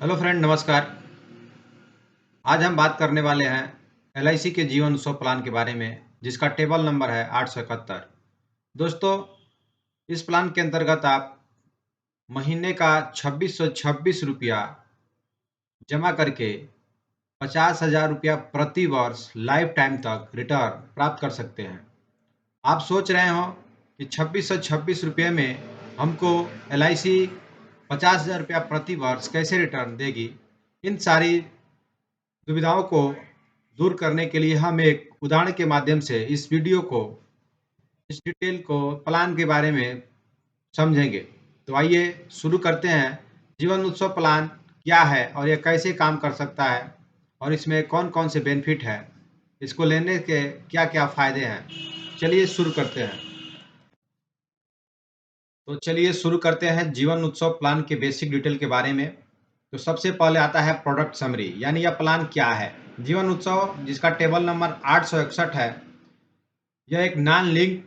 Hello friend, नमस्कार। आज हम बात करने वाले हैं एलआईसी के जीवन उत्सव प्लान के बारे में, जिसका टेबल नंबर है 871। दोस्तों, इस प्लान के अंतर्गत आप महीने का 2626 रुपया जमा करके 50,000 रुपया प्रति वर्ष लाइफ टाइम तक रिटर्न प्राप्त कर सकते हैं। आप सोच रहे हो कि 2626 रुपये में हमको एलआईसी 50,000 रुपया प्रति वर्ष कैसे रिटर्न देगी। इन सारी दुविधाओं को दूर करने के लिए हम एक उदाहरण के माध्यम से इस डिटेल को प्लान के बारे में समझेंगे। तो आइए शुरू करते हैं। जीवन उत्सव प्लान क्या है और यह कैसे काम कर सकता है और इसमें कौन कौन से बेनिफिट है, इसको लेने के क्या क्या फायदे हैं। चलिए शुरू करते हैं। चलिए शुरू करते हैं जीवन उत्सव प्लान के बेसिक डिटेल के बारे में। तो सबसे पहले आता है प्रोडक्ट समरी, यानी यह प्लान क्या है। जीवन उत्सव, जिसका टेबल नंबर 861 है, यह एक non link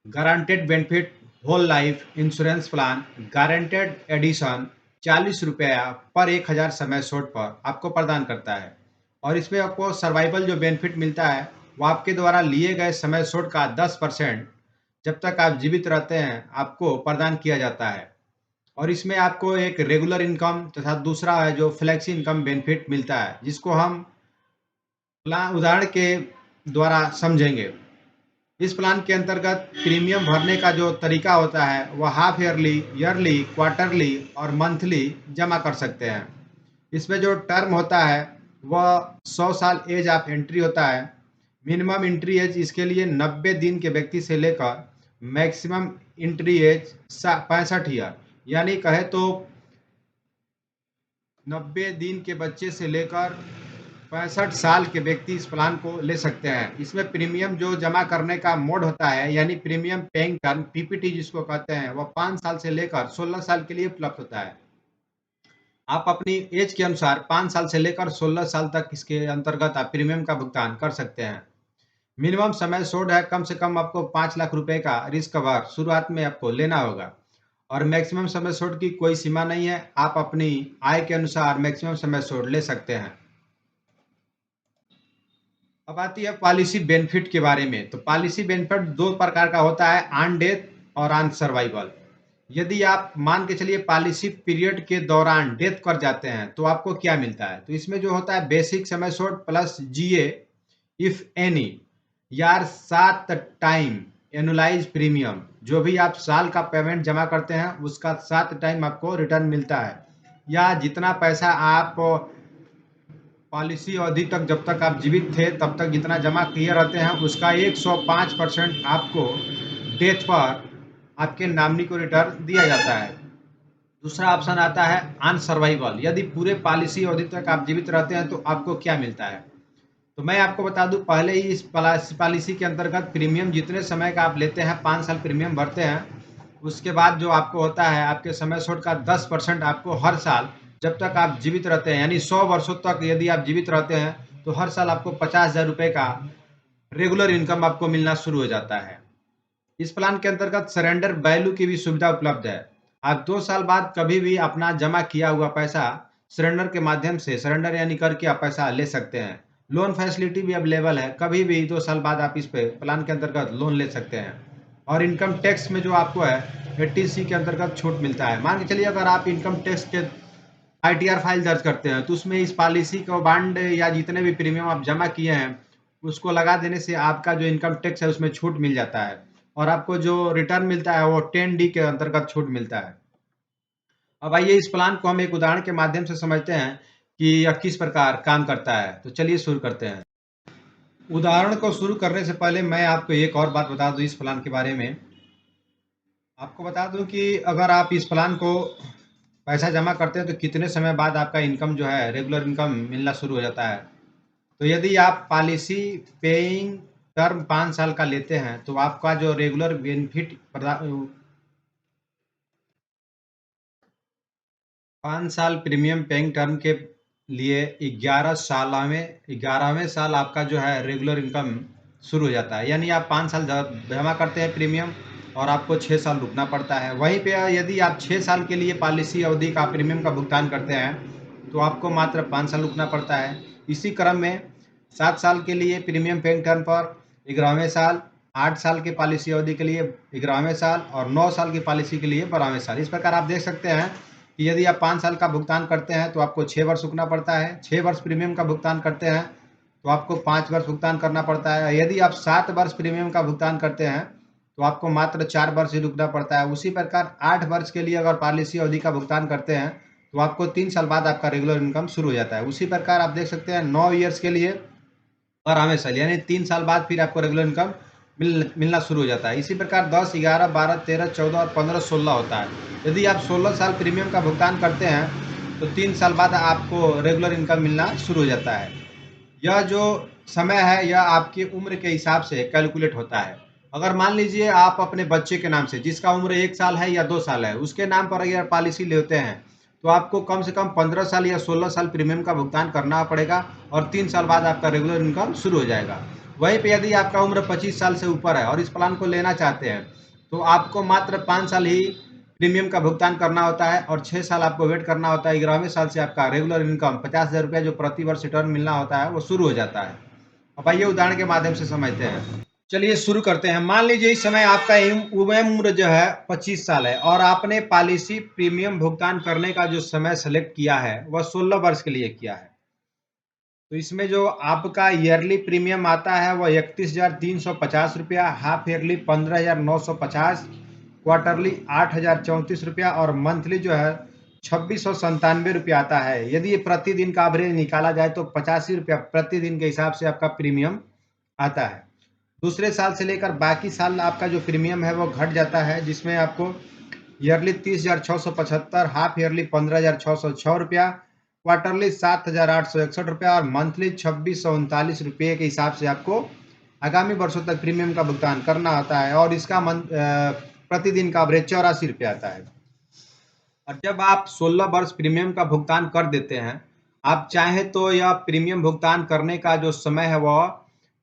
guaranteed benefit whole life insurance plan guaranteed addition 40 रुपया पर 1,000 समय शॉट पर आपको प्रदान करता है। और इसमें आपको सर्वाइवल जो बेनिफिट मिलता है वो आपके द्वारा लिए गए समय शॉट का 10% जब तक आप जीवित रहते हैं आपको प्रदान किया जाता है। और इसमें आपको एक रेगुलर इनकम तथा दूसरा है जो फ्लेक्सी इनकम बेनिफिट मिलता है, जिसको हम उदाहरण के द्वारा समझेंगे। इस प्लान के अंतर्गत प्रीमियम भरने का जो तरीका होता है वह हाफ ईयरली, ईयरली, क्वार्टरली और मंथली जमा कर सकते हैं। इसमें जो टर्म होता है वह 100 साल एज ऑफ एंट्री होता है। मिनिमम एंट्री एज इसके लिए 90 दिन के व्यक्ति से लेकर मैक्सिमम एंट्री एज 65 ईयर, यानी कहे तो 90 दिन के बच्चे से लेकर 65 साल के व्यक्ति इस प्लान को ले सकते हैं। इसमें प्रीमियम जो जमा करने का मोड होता है, यानी प्रीमियम पेइंग टर्म पीपीटी जिसको कहते हैं, वह 5 साल से लेकर 16 साल के लिए उपलब्ध होता है। आप अपनी एज के अनुसार 5 साल से लेकर 16 साल तक इसके अंतर्गत आप प्रीमियम का भुगतान कर सकते हैं। मिनिमम समय शोध है, कम से कम आपको 5 लाख रुपए का रिस्क कवर शुरुआत में आपको लेना होगा। और मैक्सिमम समय शोध की कोई सीमा नहीं है, आप अपनी आय के अनुसार मैक्सिमम समय शोध ले सकते हैं। अब आती है पॉलिसी बेनिफिट के बारे में। तो पॉलिसी बेनिफिट दो प्रकार का होता है, ऑन डेथ और ऑन सर्वाइवल। यदि आप मान के चलिए पॉलिसी पीरियड के दौरान डेथ कर जाते हैं तो आपको क्या मिलता है। तो इसमें जो होता है बेसिक समय शोध प्लस जीए इफ एनी, यार 7 टाइम एनुलाइज प्रीमियम, जो भी आप साल का पेमेंट जमा करते हैं उसका 7 टाइम आपको रिटर्न मिलता है। या जितना पैसा आप पॉलिसी अवधि तक, जब तक आप जीवित थे तब तक जितना जमा किए रहते हैं उसका 105% आपको डेथ पर आपके नॉमिनी को रिटर्न दिया जाता है। दूसरा ऑप्शन आता है ऑन सर्वाइवल, यदि पूरे पॉलिसी अवधि तक आप जीवित रहते हैं तो आपको क्या मिलता है। तो मैं आपको बता दूं, पहले ही इस पॉलिसी के अंतर्गत प्रीमियम जितने समय का आप लेते हैं, 5 साल प्रीमियम भरते हैं, उसके बाद जो आपको होता है आपके समय शोध का 10% आपको हर साल जब तक आप जीवित रहते हैं, यानी 100 वर्षों तक यदि आप जीवित रहते हैं तो हर साल आपको 50,000 रुपये का रेगुलर इनकम आपको मिलना शुरू हो जाता है। इस प्लान के अंतर्गत सरेंडर वैल्यू की भी सुविधा उपलब्ध है। आप 2 साल बाद कभी भी अपना जमा किया हुआ पैसा सरेंडर के माध्यम से, सरेंडर यानी करके आप पैसा ले सकते हैं। लोन फैसिलिटी भी अवेलेबल है, कभी भी 2 साल बाद आप इस पे प्लान के अंतर्गत लोन ले सकते हैं। और इनकम टैक्स में जो आपको है 80C के अंतर्गत छूट मिलता है। मान के चलिए अगर आप इनकम टैक्स के आईटीआर फाइल दर्ज करते हैं तो उसमें इस पॉलिसी को बांड या जितने भी प्रीमियम आप जमा किए हैं उसको लगा देने से आपका जो इनकम टैक्स है उसमें छूट मिल जाता है। और आपको जो रिटर्न मिलता है वो 10D के अंतर्गत छूट मिलता है। अब आइए इस प्लान को हम एक उदाहरण के माध्यम से समझते हैं कि यह किस प्रकार काम करता है। तो चलिए शुरू करते हैं। उदाहरण को शुरू करने से पहले मैं आपको एक और बात बता दूं इस प्लान के बारे में। आपको बता दूं कि अगर आप इस प्लान को पैसा जमा करते हैं तो कितने समय बाद आपका इनकम जो है रेगुलर इनकम मिलना शुरू हो जाता है। तो यदि आप पॉलिसी पेइंग टर्म 5 साल का लेते हैं तो आपका जो रेगुलर बेनिफिट 5 साल प्रीमियम पेइंग टर्म के लिए 11वें साल आपका जो है रेगुलर इनकम शुरू हो जाता है। यानी आप 5 साल जमा करते हैं प्रीमियम और आपको 6 साल रुकना पड़ता है। वहीं पे यदि आप 6 साल के लिए पॉलिसी अवधि का प्रीमियम का भुगतान करते हैं तो आपको मात्र 5 साल रुकना पड़ता है। इसी क्रम में 7 साल के लिए प्रीमियम पेइंग टर्म पर 11वें साल, 8 साल की पॉलिसी अवधि के लिए 11वें साल और 9 साल की पॉलिसी के लिए 12वें साल। इस प्रकार आप देख सकते हैं कि यदि आप 5 साल का भुगतान करते हैं तो आपको 6 वर्ष रुकना पड़ता है। 6 वर्ष प्रीमियम का भुगतान करते हैं तो आपको 5 वर्ष भुगतान करना पड़ता है। यदि आप 7 वर्ष प्रीमियम का भुगतान करते हैं तो आपको मात्र 4 वर्ष ही रुकना पड़ता है। उसी प्रकार 8 वर्ष के लिए अगर पॉलिसी अवधि का भुगतान करते हैं तो आपको 3 साल बाद आपका रेगुलर इनकम शुरू हो जाता है। उसी प्रकार आप देख सकते हैं 9 ईयर्स के लिए 12वें साल यानी 3 साल बाद फिर आपको रेगुलर इनकम मिलना शुरू हो जाता है। इसी प्रकार 10, 11, 12, 13, 14 और 15, 16 होता है। यदि आप 16 साल प्रीमियम का भुगतान करते हैं तो 3 साल बाद आपको रेगुलर इनकम मिलना शुरू हो जाता है। यह जो समय है यह आपकी उम्र के हिसाब से कैलकुलेट होता है। अगर मान लीजिए आप अपने बच्चे के नाम से जिसका उम्र 1 साल है या 2 साल है उसके नाम पर अगर पॉलिसी लेते हैं तो आपको कम से कम 15 साल या 16 साल प्रीमियम का भुगतान करना पड़ेगा और 3 साल बाद आपका रेगुलर इनकम शुरू हो जाएगा। वहीं पे यदि आपका उम्र 25 साल से ऊपर है और इस प्लान को लेना चाहते हैं तो आपको मात्र 5 साल ही प्रीमियम का भुगतान करना होता है और 6 साल आपको वेट करना होता है। 11वें साल से आपका रेगुलर इनकम 50,000 रुपया जो प्रति वर्ष रिटर्न मिलना होता है वो शुरू हो जाता है। अब आइए उदाहरण के माध्यम से समझते हैं। चलिए शुरू करते हैं। मान लीजिए इस समय आपका उम्र जो है 25 साल है और आपने पॉलिसी प्रीमियम भुगतान करने का जो समय सेलेक्ट किया है वह 16 वर्ष के लिए किया है। तो इसमें जो आपका ईयरली प्रीमियम आता है वह 31,350 रुपया, हाफ ईयरली 15,950, क्वार्टरली 8,034 रुपया और मंथली जो है 2,697 रुपया आता है। यदि ये प्रतिदिन का एवरेज निकाला जाए तो 85 रुपया प्रतिदिन के हिसाब से आपका प्रीमियम आता है। दूसरे साल से लेकर बाकी साल आपका जो प्रीमियम है वो घट जाता है, जिसमें आपको ईयरली 30,675, हाफ ईयरली 15,606 रुपया, क्वार्टरली 7,861 रुपया और मंथली 2,639 रुपये के हिसाब से आपको आगामी वर्षों तक प्रीमियम का भुगतान करना होता है और इसका प्रतिदिन का एवरेज 84 रुपया आता है। और जब आप 16 वर्ष प्रीमियम का भुगतान कर देते हैं, आप चाहें तो यह प्रीमियम भुगतान करने का जो समय है वह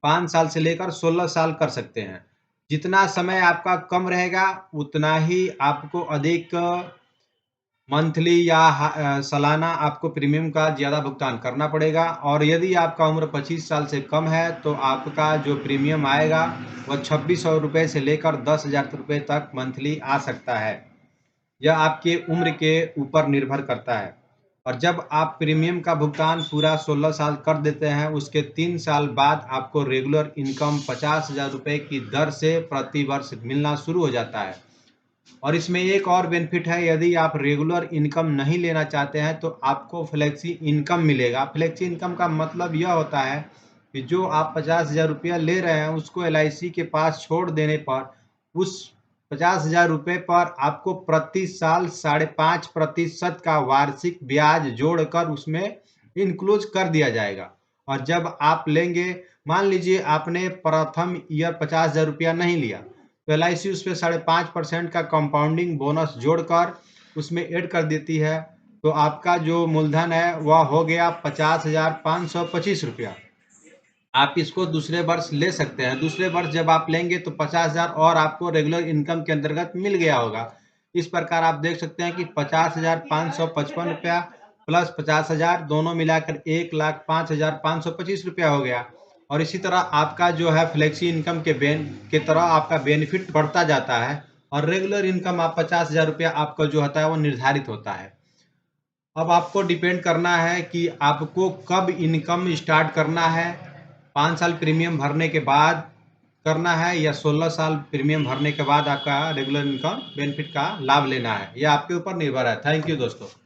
5 साल से लेकर 16 साल कर सकते हैं। जितना समय आपका कम रहेगा उतना ही आपको अधिक मंथली या सालाना आपको प्रीमियम का ज़्यादा भुगतान करना पड़ेगा और यदि आपका उम्र 25 साल से कम है तो आपका जो प्रीमियम आएगा वह 2,600 रुपये से लेकर 10,000 रुपये तक मंथली आ सकता है। यह आपके उम्र के ऊपर निर्भर करता है। और जब आप प्रीमियम का भुगतान पूरा 16 साल कर देते हैं उसके 3 साल बाद आपको रेगुलर इनकम 50,000 रुपये की दर से प्रति वर्ष मिलना शुरू हो जाता है। और इसमें एक और बेनिफिट है, यदि आप रेगुलर इनकम नहीं लेना चाहते हैं तो आपको फ्लेक्सी इनकम मिलेगा। फ्लेक्सी इनकम का मतलब यह होता है कि जो आप 50,000 रुपया ले रहे हैं उसको LIC के पास छोड़ देने पर उस 50,000 रुपये पर आपको प्रति साल 5.5% का वार्षिक ब्याज जोड़कर उसमें इंक्लूड कर दिया जाएगा। और जब आप लेंगे, मान लीजिए आपने प्रथम ईयर 50,000 रुपया नहीं लिया तो LIC उस पर 5.5% का कंपाउंडिंग बोनस जोड़कर उसमें ऐड कर देती है। तो आपका जो मूलधन है वह हो गया 50,525 रुपया। आप इसको दूसरे वर्ष ले सकते हैं। दूसरे वर्ष जब आप लेंगे तो 50,000 और आपको रेगुलर इनकम के अंतर्गत मिल गया होगा। इस प्रकार आप देख सकते हैं कि 50,555 रुपया प्लस 50,000 दोनों मिलाकर 1,05,525 रुपया हो गया। और इसी तरह आपका जो है फ्लेक्सी इनकम के तरह आपका बेनिफिट बढ़ता जाता है और रेगुलर इनकम आप 50,000 रुपया आपका जो होता है वो निर्धारित होता है। अब आपको डिपेंड करना है कि आपको कब इनकम स्टार्ट करना है, 5 साल प्रीमियम भरने के बाद करना है या 16 साल प्रीमियम भरने के बाद आपका रेगुलर इनकम बेनिफिट का लाभ लेना है। यह आपके ऊपर निर्भर है। थैंक यू दोस्तों।